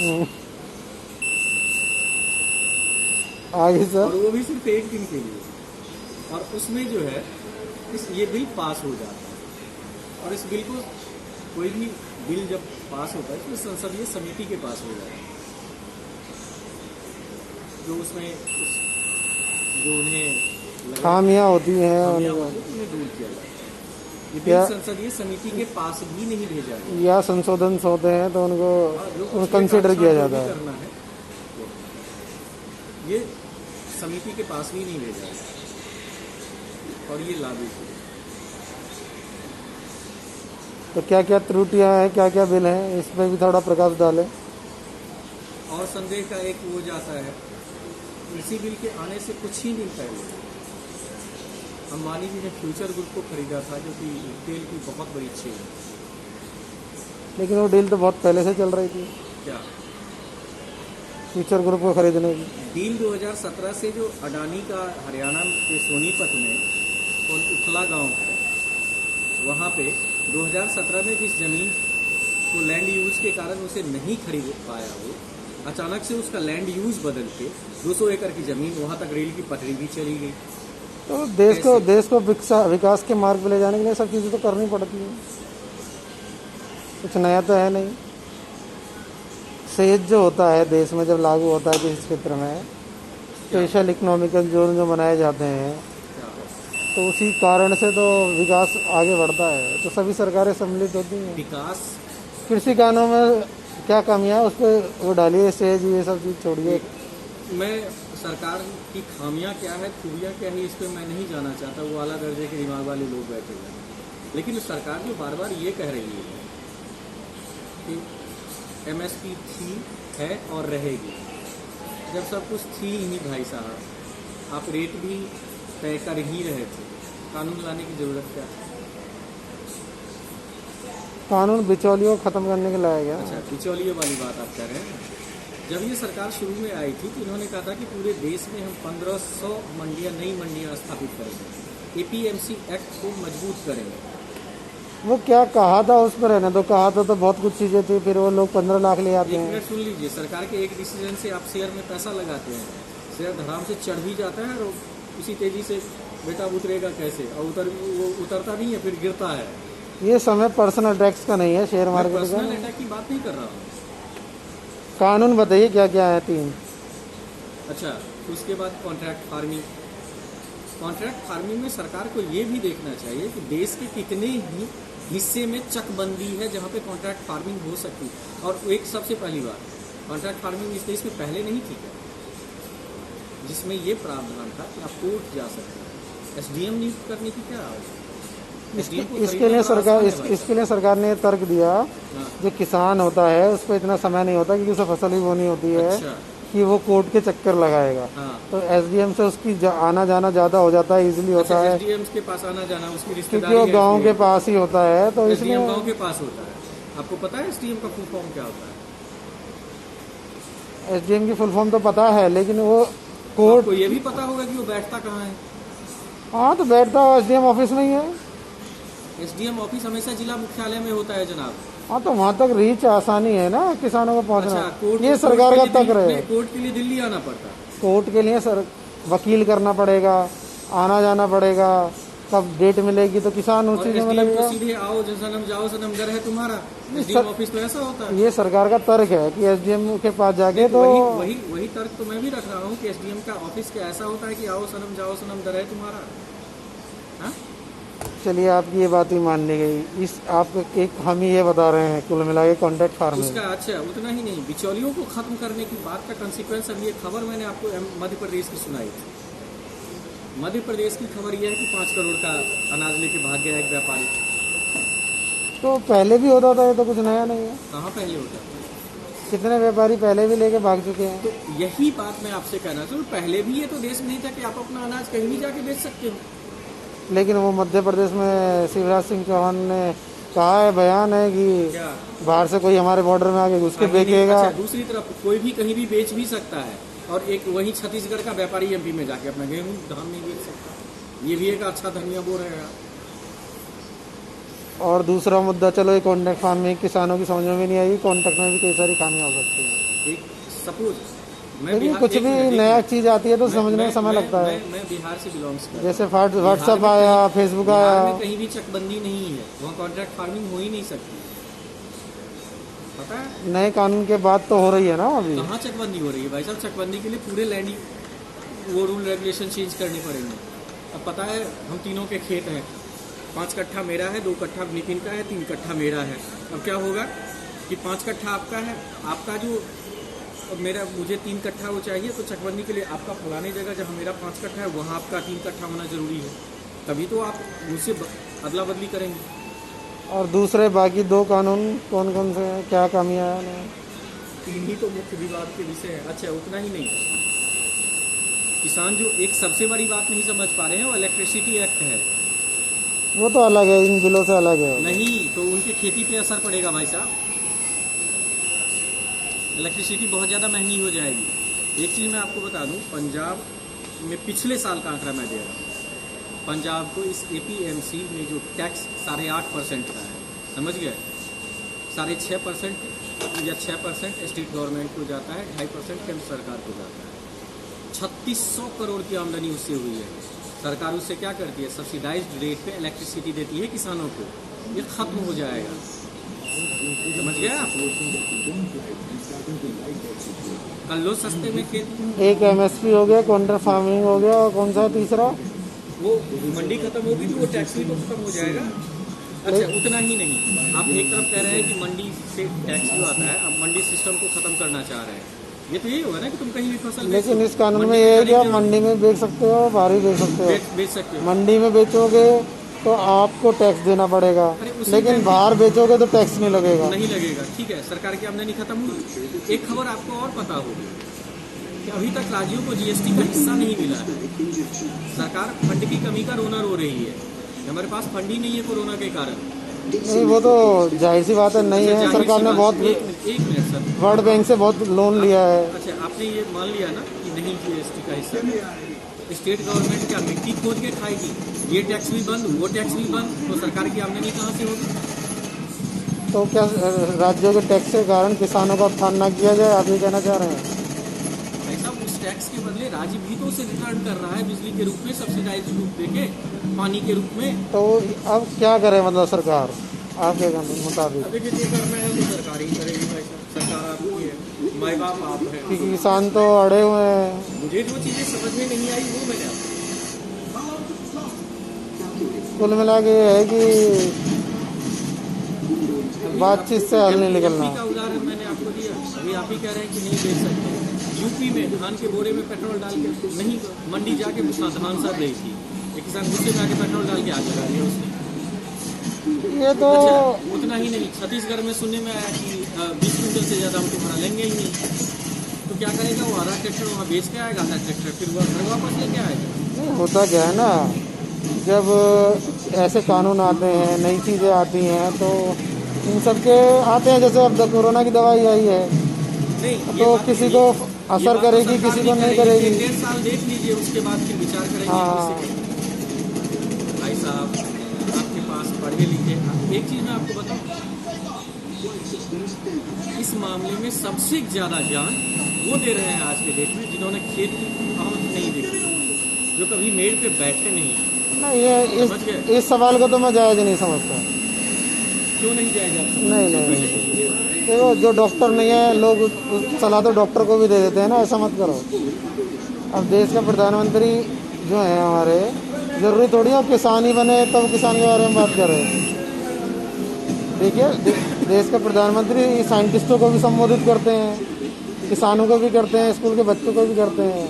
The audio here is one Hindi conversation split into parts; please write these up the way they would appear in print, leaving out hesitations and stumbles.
हम्म, आगे सर। और वो भी सिर्फ एक दिन के लिए। और उसमें जो है ये बिल पास हो जाता है। और इस बिल को कोई भी बिल जब पास होता है तो संसदीय समिति के पास हो जाता है, जो उसमें जो उन्हें खामियां होती हैं खामियां उनको, होती है उन्हें दूर किया जाता है। ये बिल या संसदीय समिति के पास भी नहीं भेजा गया। या संशोधन होते हैं तो हाँ, जो उनको कुछ भी कंसिडर किया जो जाता भी है। करना है ये समिति के पास भी नहीं भेजा गया और ये लागू किया। तो क्या क्या त्रुटियां हैं, क्या क्या बिल हैं, इस पर भी थोड़ा प्रकाश डालें। और संदेह का एक वो जाता है, इसी बिल के आने से कुछ ही दिन पहले अंबानी जी ने फ्यूचर ग्रुप को खरीदा था, जो कि तेल की बहुत बड़ी चेन है। लेकिन वो डील तो बहुत पहले से चल रही थी, क्या फ्यूचर ग्रुप को खरीदने की। डील 2017 से जो अडानी का हरियाणा के सोनीपत में उखला गांव है, वहाँ पे 2017 में जिस जमीन को लैंड यूज के कारण उसे नहीं खरीद पाया, वो अचानक से उसका लैंड यूज बदल के 200 एकड़ की जमीन, वहाँ तक रेल की पटरी भी चली गई। तो देश को विकास के मार्ग पे ले जाने के लिए सब चीज़ें तो करनी पड़ती हैं, कुछ नया तो है नहीं। सेज जो होता है देश में जब लागू होता है किसी क्षेत्र में, स्पेशल इकोनॉमिकल जोन जो बनाए जाते हैं, तो उसी कारण से तो विकास आगे बढ़ता है। तो सभी सरकारें सम्मिलित होती हैं। विकास कृषि कानून में क्या कमियां है उस पर वो डालिए, सेज ये सब चीज़ छोड़िए। मैं सरकार की खामियां क्या है, खूबियां क्या है, इस पर मैं नहीं जाना चाहता, वो आला दर्जे के दिमाग वाले लोग बैठे हुए हैं। लेकिन सरकार जो बार बार ये कह रही है कि एमएसपी थी, है और रहेगी, जब सब कुछ थी ही नहीं भाई साहब, आप रेट भी तय कर ही रहे थे, कानून लाने की जरूरत क्या है? कानून बिचौलियों को खत्म करने के लाया गया। अच्छा, बिचौलियों वाली बात आप कह रहे हैं। जब ये सरकार शुरू में आई थी तो इन्होंने कहा था कि पूरे देश में हम 1500 मंडियां, नई मंडियां स्थापित करेंगे, एपीएमसी एक्ट को मजबूत करेंगे। वो क्या कहा था उस पर रहने दो, कहा था तो बहुत कुछ चीज़ें थी, फिर वो लोग 15 लाख ले आते एक हैं। मिनट सुन लीजिए, सरकार के एक डिसीजन से आप शेयर में पैसा लगाते हैं, शेयर धड़ाम से चढ़ भी जाता है और उसी तेजी से बेटा उतरेगा कैसे, और वो उतरता नहीं है, फिर गिरता है। ये समय पर्सनल टैक्स का नहीं है, शेयर मार्केट का। पर्सनल अटैक की बात नहीं कर रहा हूँ। कानून बताइए क्या क्या है, 3। अच्छा, तो उसके बाद कॉन्ट्रैक्ट फार्मिंग। कॉन्ट्रैक्ट फार्मिंग में सरकार को ये भी देखना चाहिए कि देश के कितने ही हिस्से में चकबंदी है जहाँ पे कॉन्ट्रैक्ट फार्मिंग हो सकती है। और एक सबसे पहली बात, कॉन्ट्रैक्ट फार्मिंग इस देश में पहले नहीं थी क्या, जिसमें ये प्रावधान था कि आप कोर्ट जा सकते हैं। एसडीएम नियुक्त करने की क्या आवश्यकता? इसके लिए सरकार ने तर्क दिया, जो किसान होता है उस पर इतना समय नहीं होता क्योंकि उसे फसल भी बोनी होती है। अच्छा। कि वो कोर्ट के चक्कर लगाएगा। हाँ। तो एसडीएम से उसकी आना जाना ज़्यादा हो जाता है, इजीली होता है, एसडीएम के पास आना जाना, उसकी रिश्तेदारी क्योंकि वो है, गांव के पास ही होता है। तो एसडीएम इसमें गांव के पास होता है। आपको पता है एसडीएम का फुल फॉर्म क्या होता है? एसडीएम की फुल फॉर्म तो पता है, लेकिन वो कोर्ट को ये भी पता होगा कि वो बैठता कहाँ है। हाँ, तो बैठता है एसडीएम ऑफिस में ही है। एसडीएम ऑफिस हमेशा जिला मुख्यालय में होता है जनाब। हाँ, तो वहाँ तक रीच आसानी है ना किसानों को पहुँचना। अच्छा, कोर्ट ये सरकार का तक रहे। कोर्ट के लिए दिल्ली आना पड़ता है। कोर्ट के लिए सर वकील करना पड़ेगा, आना जाना पड़ेगा, कब डेट मिलेगी तो किसान उस चीज में लगेगा। तो सीधे आओ सनम जाओ सनम घर है तुम्हारा। एसडीएम ऑफिस तो ऐसा होता है। ये सरकार का तर्क है कि एसडीएम के पास जाके तो वही तर्क तो मैं भी रख रहा हूँ कि एसडीएम का ऑफिस क्या ऐसा होता है कि आओ सनम जाओ सनम घर है तुम्हारा। हाँ? चलिए, आपकी ये बात ही मान ली गई। इस आप एक हम ही ये बता रहे हैं कुल मिला के कॉन्ट्रैक्ट फार्मिंग उसका। अच्छा, उतना ही नहीं, बिचौलियों को खत्म करने की बात का कंसिक्वेंस। अब ये खबर मैंने आपको मध्य प्रदेश की सुनाई थी। मध्य प्रदेश की खबर यह है कि 5 करोड़ का अनाज लेके भाग गया एक व्यापारी। तो पहले भी होता था, ये तो कुछ नया नहीं है। कहाँ पहले होता था? कितने व्यापारी पहले भी लेके भाग चुके हैं। तो यही बात मैं आपसे कहना चाहूँ, पहले भी ये तो देश में नहीं था कि आप अपना अनाज कहीं भी जाके बेच सकते हो। लेकिन वो मध्य प्रदेश में शिवराज सिंह चौहान ने कहा है, बयान है कि क्या बाहर से कोई हमारे बॉर्डर में आके घुस के बेचेगा। अच्छा, दूसरी तरफ कोई भी कहीं भी बेच भी सकता है, और एक वही छत्तीसगढ़ का व्यापारी एमपी में जाके अपना गेहूं धान नहीं बेच सकता। ये भी एक अच्छा धनिया बो रहेगा। और दूसरा मुद्दा, चलो ये कॉन्ट्रैक्ट फार्मिंग किसानों की समझ में भी नहीं आएगी, कॉन्ट्रैक्ट में भी कई सारी खामियां हो सकती हैं। एक सपोज मैं लेकिन बिहार कुछ एक भी मिनट, एक नया मिनट। चीज़ आती है तो समझने में समय लगता है। मैं बिहार से बिलोंग्स करता हूँ। जैसे व्हाट्सअप बिहार में आया, कहीं- फेसबुक बिहार आया। में कहीं भी चकबंदी नहीं है, वहाँ कॉन्ट्रैक्ट फार्मिंग हो ही नहीं सकती, पता है? नए कानून के बाद तो हो रही है ना अभी। कहाँ चकबंदी हो रही है भाई साहब? चकबंदी के लिए पूरे लैंड वो रूल रेगुलेशन चेंज करने पड़ेंगे। अब पता है हम तीनों के खेत हैं, 5 कट्ठा मेरा है, 2 कट्ठा नितिन का है, 3 कट्ठा मेरा है। अब क्या होगा कि 5 कट्ठा आपका है, आपका जो अब मेरा मुझे 3 कट्ठा वो चाहिए, तो चकबंदी के लिए आपका फलाने जगह जहाँ मेरा 5 कट्ठा है वहाँ आपका 3 कट्ठा होना जरूरी है, तभी तो आप मुझसे अदला बदली करेंगे। और दूसरे बाकी 2 कानून कौन कौन से हैं, क्या खामियां हैं उनमें? 3 ही तो मुख्य विवाद के विषय है। अच्छा उतना ही नहीं, किसान जो एक सबसे बड़ी बात नहीं समझ पा रहे हैं वो इलेक्ट्रिसिटी एक्ट है। वो तो अलग है, इन बिलों से अलग है। नहीं तो उनकी खेती पे असर पड़ेगा भाई साहब, इलेक्ट्रिसिटी बहुत ज़्यादा महंगी हो जाएगी। एक चीज़ मैं आपको बता दूं, पंजाब में पिछले साल का आंकड़ा मैं दे रहा हूँ, पंजाब को इस APMC में जो टैक्स 8.5% का है, समझ गए, 6.5% या 6% स्टेट गवर्नमेंट को जाता है, 2.5% केंद्र सरकार को जाता है। 3600 करोड़ की आमदनी उससे हुई है। सरकार उससे क्या करती है? सब्सिडाइज्ड रेट पे इलेक्ट्रिसिटी देती है किसानों को। ये खत्म हो जाएगा, समझ गए आप? कर लो सस्ते में खेती। एक MSP हो गया, कॉन्ट्रैक्ट फार्मिंग हो गया, और कौन सा तीसरा? वो मंडी खत्म होगी तो वो टैक्स भी तो खत्म हो जाएगा। अच्छा उतना ही नहीं, आप एक तरफ कह रहे हैं कि मंडी से टैक्स जो आता है, आप मंडी सिस्टम को खत्म करना चाह रहे हैं। ये तो यही होगा ना कि तुम कहीं भी फसल लेकिन इस कानून में ये है कि आप मंडी में बेच सकते हो, बाहर भी बेच सकते हो। बेच सकते हो। मंडी में बेचोगे तो आपको टैक्स देना पड़ेगा, अरे उसी लेकिन में- बाहर बेचोगे तो टैक्स नहीं लगेगा। नहीं लगेगा, ठीक है, सरकार की आमदनी खत्म हुई। एक खबर आपको और पता होगी कि अभी तक राज्यों को GST का हिस्सा नहीं मिला है। सरकार फंड की कमी का रोना रो रही है, हमारे पास फंड ही नहीं है कोरोना के कारण। नहीं, वो तो जाहिर सी बात है, नहीं है। जाहिर सरकार सी ने बात- बहुत एक मिनट सर, वर्ल्ड बैंक से बहुत लोन लिया है। अच्छा आपने ये मान लिया ना कि नहीं GST का हिस्सा, स्टेट गवर्नमेंट क्या मिट्टी खोद के खाएगी? ये टैक्स भी बंद, वो टैक्स भी बंद, तो सरकार की आमदनी कहाँ से होगी? तो क्या राज्यों के टैक्स के कारण किसानों का उत्थान ना किया जाए, आप ये कहना चाह रहे हैं? भाई साहब उस टैक्स के बदले राज्य भी तो उसे रिटर्न कर रहा है, बिजली के रूप में, सब्सिडाइज रूप देके, पानी के रूप में। तो अब क्या करे मतलब सरकार आपके मुताबिक? अभी जो करना है वो सरकार ही करेगी भाई साहब, सरकार आपकी है, माई बाप आप है। कि किसान तो अड़े हुए हैं। मुझे जो चीज़ें समझ में नहीं आई वो मैंने आपको कुल मिला के ये है कि बातचीत से हल नहीं निकलना। यूपी का उदाहरण मैंने आपको दिया, अभी आप ही कह रहे हैं कि नहीं बेच सकते। यूपी में धान के बोरे में पेट्रोल डाल के नहीं, मंडी जाके धान सर रही थी, एक किसान गुस्से में आके पेट्रोल डाल के आग लगा दिया उसने। ये तो अच्छा उतना ही नहीं, छत्तीसगढ़ में सुनने में आया कि 20 क्विंटल से ज़्यादा हम तुम्हारा लेंगे ही नहीं, तो क्या करेगा वो? आधा ट्रैक्टर वहाँ बेच के आएगा, आधा ट्रैक्टर फिर वह घर वापस लेके आएगा। नहीं, होता क्या है ना, जब ऐसे कानून आते हैं, नई चीज़ें आती हैं, तो इन सब के आते हैं। जैसे अब कोरोना की दवाई आई है, नहीं ये तो बात- किसी ये- को ये असर बात तो करेगी, सरकार किसी भी को नहीं करेगी। 1.5 साल देख लीजिए, उसके बाद फिर विचार करेंगे। हाँ। भाई साहब आपके पास पढ़े लिखे, एक चीज़ मैं आपको बताऊं, इस मामले में सबसे ज़्यादा ज्ञान वो दे रहे हैं आज के डेट में जिन्होंने खेत की पहुंच नहीं देखी, जो कभी मेड़ पे बैठे नहीं। नहीं, ये समझ गए? इस सवाल को तो मैं जायज़ नहीं समझता। क्यों नहीं जाए जाता? नहीं, देखो जो डॉक्टर नहीं है, लोग सलाह तो डॉक्टर को भी दे देते हैं ना, ऐसा मत करो। अब देश का प्रधानमंत्री जो है हमारे, जरूरी थोड़ी है किसान ही बने तब किसान के बारे में बात कर रहे हैं। देखिए, देश का प्रधानमंत्री साइंटिस्टों को भी संबोधित करते हैं, किसानों को भी करते हैं, स्कूल के बच्चों को भी करते हैं।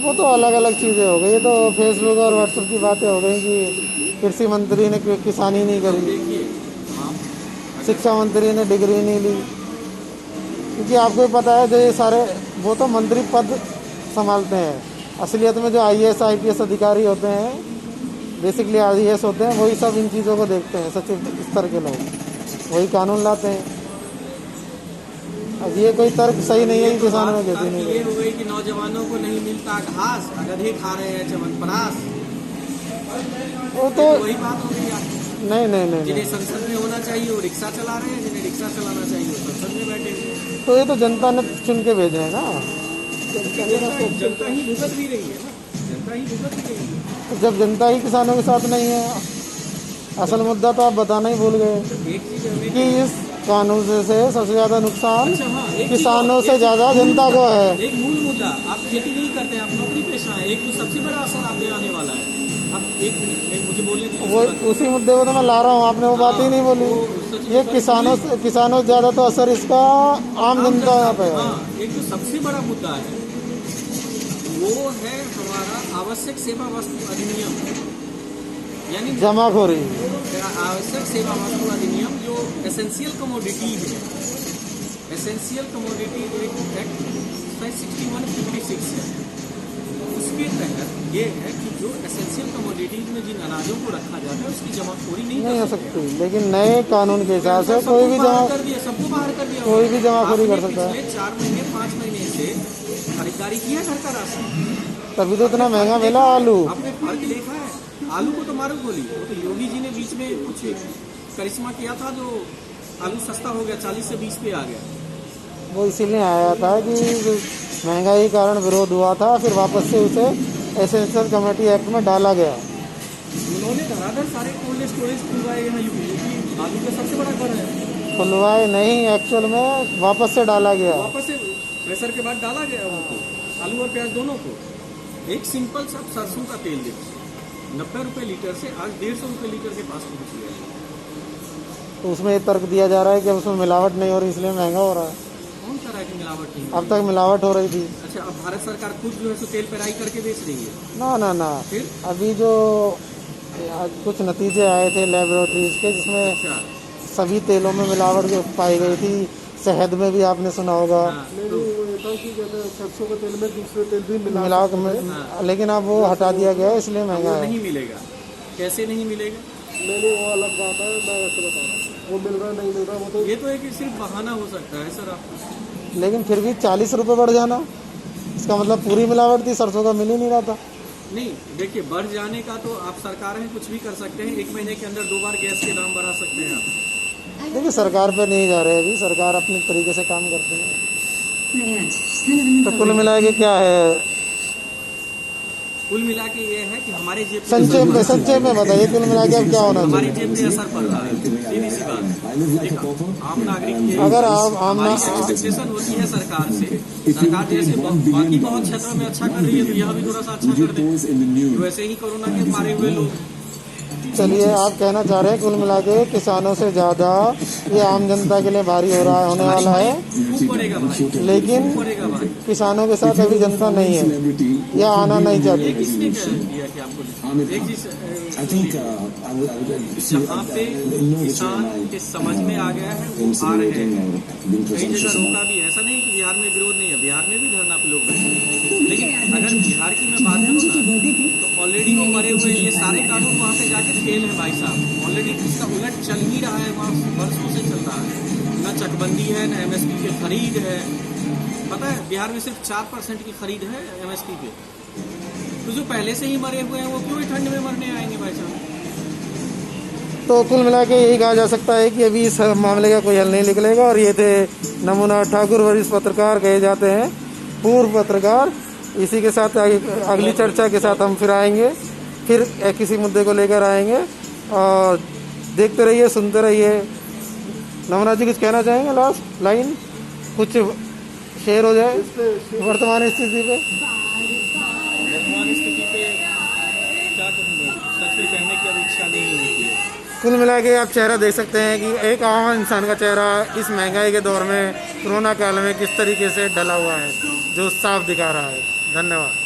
वो तो अलग अलग चीज़ें हो गई। ये तो फेसबुक और व्हाट्सएप की बातें हो गई कि कृषि मंत्री ने किसानी नहीं करी, देखिए शिक्षा मंत्री ने डिग्री नहीं ली, क्योंकि आपको ही पता है जो ये सारे वो तो मंत्री पद संभालते हैं। असलियत में जो IAS IPS अधिकारी होते हैं, बेसिकली IAS होते हैं, वही सब इन चीज़ों को देखते हैं। सचिव स्तर के लोग वही कानून लाते हैं। अब ये कोई तर्क सही नहीं है कि किसानों में खेती नहीं ये हो गई कि नौजवानों को नहीं मिलता घास, गधे खा रहे हैं चवनप्राश, वो तो वही बात हो गई आपकी। नहीं। जिन्हें संसद में होना चाहिए वो रिक्शा चला रहे हैं, जिन्हें रिक्शा चलाना चाहिए वो संसद में बैठे हुए हैं। तो ये तो जनता ने चुन के भेजे हैं ना। जनता ही भुगत भी रही है ना, जनता ही भुगत भी रही है। तो जब जनता ही किसानों के साथ नहीं है, असल मुद्दा तो आप बताना ही भूल गए एक चीज हमें कि इस कानून से सबसे ज़्यादा नुकसान अच्छा हाँ, एक किसानों चीज़ से और- ज़्यादा जनता को है। एक मूल मुद्दा, आप खेती नहीं करते हैं, आप नौकरी पेशा है, एक तो सबसे बड़ा असर आप पे आने वाला है। अब एक मुझे बोलने दीजिए वो उसके बाद। उसी मुद्दे को तो मैं ला रहा हूँ, आपने वो बात ही नहीं बोली। ये किसानों से ज़्यादा तो असर इसका आम जनता पे है। हाँ, एक जो सबसे बड़ा मुद्दा है वो है हमारा आवश्यक सेवा वस्तु अधिनियम, यानी जमाखोरी। आवश्यक सेवा वस्तु अधिनियम जो एसेंशियल कमोडिटी है, एसेंशियल कमोडिटी एक्ट 6156 है, उसके तहत ये है कि जो एसेंशियल कमोडिटीज में जिन अनाजों को रखा जाता है उसकी जमाखोरी नहीं हो सकती, लेकिन नए कानून के हिसाब से कोई भी कर दिया, सबको बाहर कर दिया। कोई भी जमाखोरी कर आपने सकता है। पिछले 4 महीने 5 महीने से खरीदारी किया घर का राशन, तभी तो इतना महंगा मिला आलू। आपने फर्क देखा है? आलू को तो मारो गोली, वो तो योगी जी ने बीच में कुछ करिश्मा किया था जो आलू सस्ता हो गया, 40 से 20 पे आ गया। वो इसीलिए आया था कि महंगाई के कारण विरोध हुआ था, फिर वापस से उसे एसेंशियल कमेटी एक्ट में डाला गया। उन्होंने धड़ाधड़ सारे कोल्ड स्टोरेज खुलवाए यहाँ यूपी, आलू का सबसे बड़ा घर है। खुलवाए नहीं, एक्चुअल में वापस से डाला गया। वापस से प्रेशर के बाद डाला गया उनको, आलू और प्याज दोनों को। एक सिंपल सा सरसों का तेल देखिए, 90 रुपये लीटर से आज 150 रुपये लीटर के पास पहुँच गया। तो उसमें ये तर्क दिया जा रहा है कि अब उसमें मिलावट नहीं हो रही इसलिए महंगा हो रहा है। कौन सा रहा है कि मिलावट नहीं? अब तक मिलावट हो रही थी। अच्छा, अब भारत सरकार खुद जो है सो तेल पेराई करके बेच रही है। ना ना ना, फिर अभी जो कुछ नतीजे आए थे लेबोरेटरीज के, जिसमें अच्छा, सभी तेलों में मिलावट जो पाई गई थी, शहद में भी आपने सुना होगा। हाँ, तो सरसों के तेल में दूसरे तेल भी मिला, लेकिन अब वो हटा दिया गया है, इसलिए महंगा वो है। नहीं मिलेगा। कैसे नहीं मिलेगा? नहीं, वो अलग बात है, मैं ऐसे बता रहा हूँ, वो मिल रहा नहीं मिल रहा वो तो। ये तो एक सिर्फ बहाना हो सकता है सर आपका। लेकिन फिर भी 40 रुपये बढ़ जाना, इसका मतलब पूरी मिलावट थी, सरसों का मिल ही नहीं रहा था। नहीं, देखिए बढ़ जाने का तो आप सरकार हैं, कुछ भी कर सकते हैं। 1 महीने के अंदर 2 बार गैस के दाम बढ़ा सकते हैं आप। देखिए सरकार पे नहीं जा रहे, अभी सरकार अपने तरीके से काम करती है। तो कुल मिला के क्या है, कुल मिला के ये है कि हमारे जेब पे संक्षेप में बताइए, कुल मिला के अब क्या होना हमारी चाहिए? जेब पे असर पड़ रहा है, सीधी सी बात। एक आम नागरिक के अगर आप आम हमारी एक्सपेक्टेशन होती है सरकार से, सरकार जैसे बाकी बहुत क्षेत्रों में अच्छा कर रही है तो यह भी थोड़ा सा अच्छा कर दे। वैसे ही कोरोना के मारे हुए लोग, चलिए, आप कहना चाह रहे हैं कुल मिला के किसानों से ज़्यादा ये आम जनता के लिए भारी हो रहा होने वाला है, खूब पड़ेगा भाई, लेकिन खूब पड़ेगा भाई। किसानों के साथ अभी जनता नहीं है या आना नहीं ये चाहती। किसने किया कि आपको एक चीज जहाँ पे किसान के समझ में आ गया है वो आ रहे हैं। कई जगह रोका भी, ऐसा नहीं कि बिहार में विरोध नहीं है, बिहार में भी धरना पे लोग बैठे हैं। लेकिन अगर बिहार की मैं बात करूँ ना, तो ऑलरेडी वो मरे हुए ये सारे कानून वहाँ पे जाके फेल है भाई साहब। ऑलरेडी इसका उलट चल ही रहा है, वहाँ वर्षों से चल रहा है। न चकबंदी है, न MSP की खरीद है। पता है बिहार में सिर्फ 4% की खरीद है MSP पे। तो जो पहले से ही मरे हुए हैं वो क्यों ठंड में मरने आएंगे भाई साहब? तो कुल मिला के यही कहा जा सकता है कि अभी इस मामले का कोई हल नहीं निकलेगा। और ये थे नमूना ठाकुर, वरिष्ठ पत्रकार कहे जाते हैं, पूर्व पत्रकार। इसी के साथ अगली चर्चा के साथ हम फिर आएंगे, फिर किसी मुद्दे को लेकर आएंगे। और देखते रहिए, सुनते रहिए। नमूना जी कुछ कहना चाहेंगे? लास्ट लाइन कुछ शेयर हो जाए वर्तमान स्थिति पे। वर्तमान स्थिति पे क्या कहूँगा, सच में कहने की अब इच्छा नहीं होती है। कुल मिला के आप चेहरा देख सकते हैं कि एक आम इंसान का चेहरा इस महंगाई के दौर में, कोरोना काल में किस तरीके से ढला हुआ है, जो साफ दिखा रहा है। धन्यवाद।